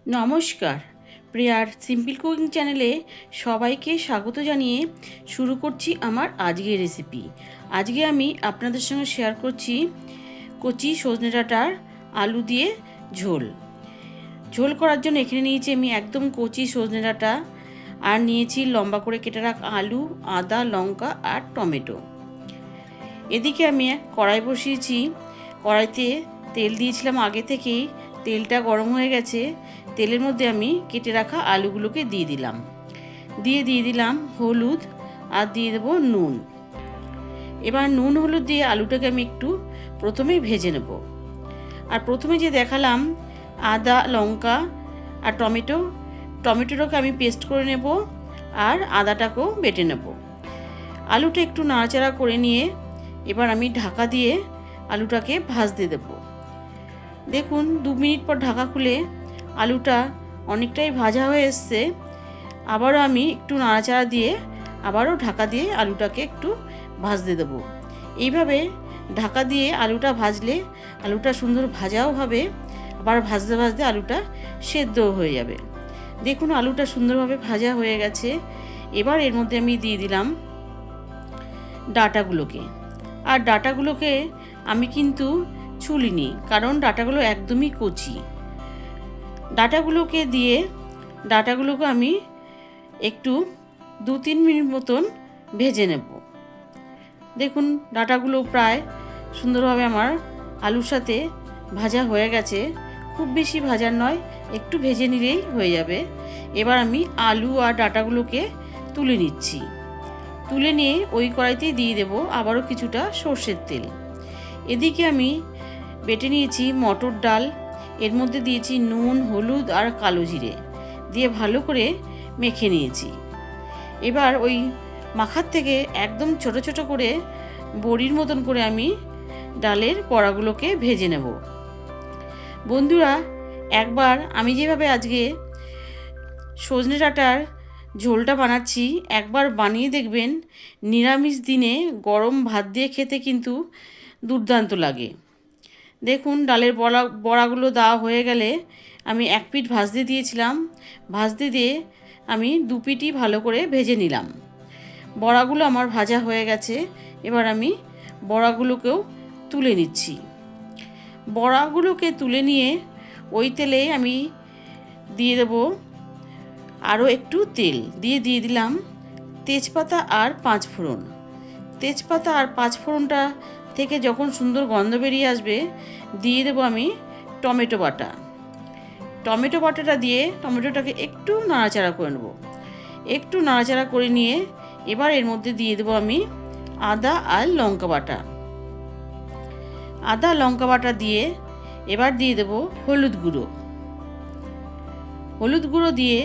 নমস্কার, প্রিয়ার simple cooking চ্যানেলে সবাইকে স্বাগত জানিয়ে শুরু করছি আমার আজকের রেসিপি। আজকে আমি আপনাদের সঙ্গে শেয়ার করছি কচি সজনে ডাঁটার আলু দিয়ে ঝোল। ঝোল করার জন্য এখানে নিয়েছি আমি একদম কচি সজনে ডাঁটা, আর নিয়েছি লম্বা করে কেটে রাখা আলু, আদা, লঙ্কা আর টমেটো। এদিকে আমি কড়াই বসিয়েছি। কড়াইতে তেল দিয়েছিলাম আগে থেকেই। তেলটা গরম হয়ে গেছে। তেলের মধ্যে আমি কেটে রাখা আলুগুলোকে দিয়ে দিলাম হলুদ আর দিয়ে দেবো নুন। এবার নুন হলুদ দিয়ে আলুটাকে আমি একটু প্রথমেই ভেজে নেব। আর প্রথমে যে দেখালাম আদা, লঙ্কা আর টমেটোটাকে আমি পেস্ট করে নেব, আর আদাটাকেও বেটে নেব। আলুটা একটু নাড়াচাড়া করে নিয়ে এবার আমি ঢাকা দিয়ে আলুটাকে ভাজতে দেব। দেখুন 2 মিনিট পর ঢাকা খুলে আলুটা অনেকটাই ভাজা হয়ে এসছে। আবারও আমি একটু নাড়াচাড়া দিয়ে আবারও ঢাকা দিয়ে আলুটাকে একটু ভাজতে দেবো। এইভাবে ঢাকা দিয়ে আলুটা ভাজলে আলুটা সুন্দর ভাজাও হবে, আবার ভাজতে ভাজতে আলুটা সেদ্ধও হয়ে যাবে। দেখুন আলুটা সুন্দরভাবে ভাজা হয়ে গেছে। এবার এর মধ্যে আমি দিয়ে দিলাম ডাঁটাগুলোকে। আর ডাঁটাগুলোকে আমি কিন্তু ছুলিনি, কারণ ডাঁটাগুলো একদমই কচি। ডাঁটাগুলোকে আমি একটু 2-3 মিনিট মতন ভেজে নেব। দেখুন ডাঁটাগুলো প্রায় সুন্দরভাবে আমার আলুর সাথে ভাজা হয়ে গেছে। খুব বেশি ভাজার নয়, একটু ভেজে নিলেই হয়ে যাবে। এবার আমি আলু আর ডাঁটাগুলোকে তুলে নিচ্ছি। তুলে নিয়ে ওই কড়াইতেই দিয়ে দেবো আবারও কিছুটা সর্ষের তেল। এদিকে আমি বেটে নিয়েছি মটর ডাল। এর মধ্যে দিয়েছি নুন, হলুদ আর কালো জিরে দিয়ে ভালো করে মেখে নিয়েছি। এবার ওই মাখার থেকে একদম ছোট ছোট করে বড়ির মতন করে আমি ডালের বড়াগুলোকে ভেজে নেব। বন্ধুরা, একবার আমি যেভাবে আজকে সজনে ডাঁটার ঝোলটা বানাচ্ছি একবার বানিয়ে দেখবেন। নিরামিষ দিনে গরম ভাত দিয়ে খেতে কিন্তু দুর্দান্ত লাগে। দেখুন ডালের বড়াগুলো দেওয়া হয়ে গেলে আমি 1 পিঠ ভাজতে দিয়েছিলাম। ভাজতে দিয়ে আমি 2 পিঠই ভালো করে ভেজে নিলাম। বড়াগুলো আমার ভাজা হয়ে গেছে। এবার আমি বড়াগুলোকেও তুলে নিচ্ছি। বড়াগুলোকে তুলে নিয়ে ওই তেলে আমি দিয়ে দেবো আরও একটু তেল দিয়ে দিলাম তেজপাতা আর 5 ফোড়ন। তেজপাতা আর 5 ফোড়নটা থেকে যখন সুন্দর গন্ধ বেরিয়ে আসবে দিয়ে দেবো আমি টমেটো বাটা। টমেটো বাটাটা দিয়ে টমেটোটাকে একটু নাড়াচাড়া করে নেব। একটু নাড়াচাড়া করে নিয়ে এবার এর মধ্যে দিয়ে দেবো আমি আদা আর লঙ্কা বাটা। আদা লঙ্কা বাটা দিয়ে এবার দিয়ে দেবো হলুদ গুঁড়ো দিয়ে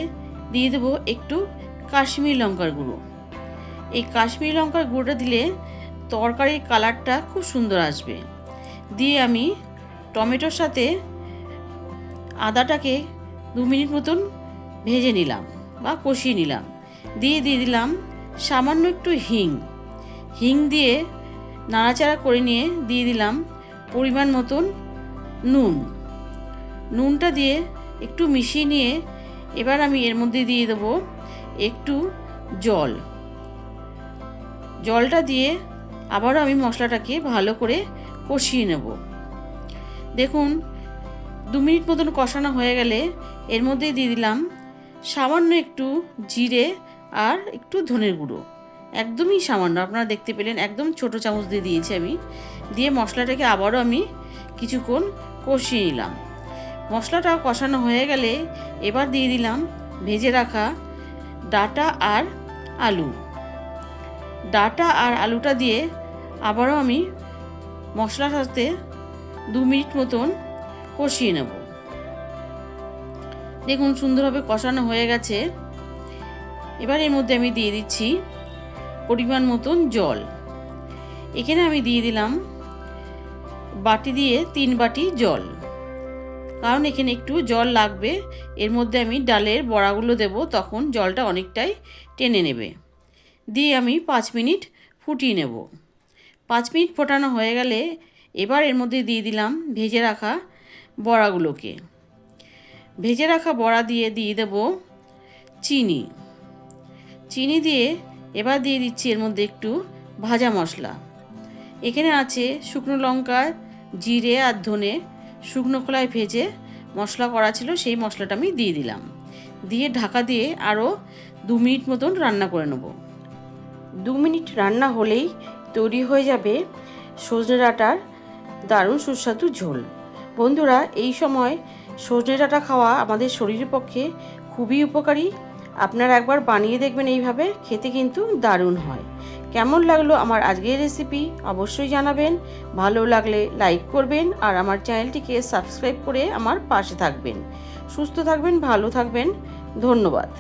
দেবো একটু কাশ্মীরি লঙ্কার গুঁড়ো। এই কাশ্মীরি লঙ্কার গুঁড়োটা দিলে তরকারির কালারটা খুব সুন্দর আসবে। দিয়ে আমি টমেটোর সাথে আদাটাকে 2 মিনিট মতন ভেজে নিলাম বা কষিয়ে নিলাম। দিয়ে দিলাম সামান্য একটু হিং দিয়ে নাড়াচাড়া করে নিয়ে দিয়ে দিলাম পরিমাণ মতন নুনটা দিয়ে একটু মিশিয়ে নিয়ে এবার আমি এর মধ্যে দিয়ে দেবো একটু জলটা দিয়ে আবারও আমি মশলাটাকে ভালো করে কষিয়ে নেব। দেখুন 2 মিনিট মতন কষানো হয়ে গেলে এর মধ্যে দিয়ে দিলাম সামান্য একটু জিরে আর একটু ধনের গুঁড়ো। একদমই সামান্য, আপনারা দেখতে পেলেন একদম ছোট চামচ দিয়ে দিয়েছি আমি। দিয়ে মশলাটাকে আবারও আমি কিছুক্ষণ কষিয়ে নিলাম। মশলাটা কষানো হয়ে গেলে এবার দিয়ে দিলাম ভেজে রাখা ডাঁটা আর আলুটা দিয়ে আবারও আমি মশলার সাথে 2 মিনিট মতন কষিয়ে নেব। দেখুন সুন্দরভাবে কষানো হয়ে গেছে। এবার এর মধ্যে আমি দিয়ে দিচ্ছি পরিমাণ মতন জল। এখানে আমি দিয়ে দিলাম বাটি দিয়ে 3 বাটি জল, কারণ এখানে একটু জল লাগবে। এর মধ্যে আমি ডালের বড়াগুলো দেব, তখন জলটা অনেকটাই টেনে নেবে। দিয়ে আমি 5 মিনিট ফুটিয়ে নেব। 5 মিনিট ফোটানো হয়ে গেলে এবার এর মধ্যে দিয়ে দিলাম ভেজে রাখা বড়াগুলোকে। ভেজে রাখা বড়া দিয়ে দেব চিনি। চিনি দিয়ে এবার দিয়ে দিচ্ছি এর মধ্যে একটু ভাজা মশলা। এখানে আছে শুকনো লঙ্কা, জিরে আর ধনে শুকনো খোলায় ভেজে মশলা করা ছিল, সেই মশলাটা আমি দিয়ে দিলাম। দিয়ে ঢাকা দিয়ে আরও 2 মিনিট মতন রান্না করে নেব। 2 মিনিট রান্না হলেই তৈরি হয়ে যাবে সজনে ডাঁটার দারুণ সুস্বাদু ঝোল। বন্ধুরা, এই সময় সজনে ডাঁটা খাওয়া আমাদের শরীরের পক্ষে খুবই উপকারী। আপনারা একবার বানিয়ে দেখবেন, এইভাবে খেতে কিন্তু দারুণ হয়। কেমন লাগলো আমার আজকের রেসিপি অবশ্যই জানাবেন। ভালো লাগলে লাইক করবেন আর আমার চ্যানেলটিকে সাবস্ক্রাইব করে আমার পাশে থাকবেন। সুস্থ থাকবেন, ভালো থাকবেন। ধন্যবাদ।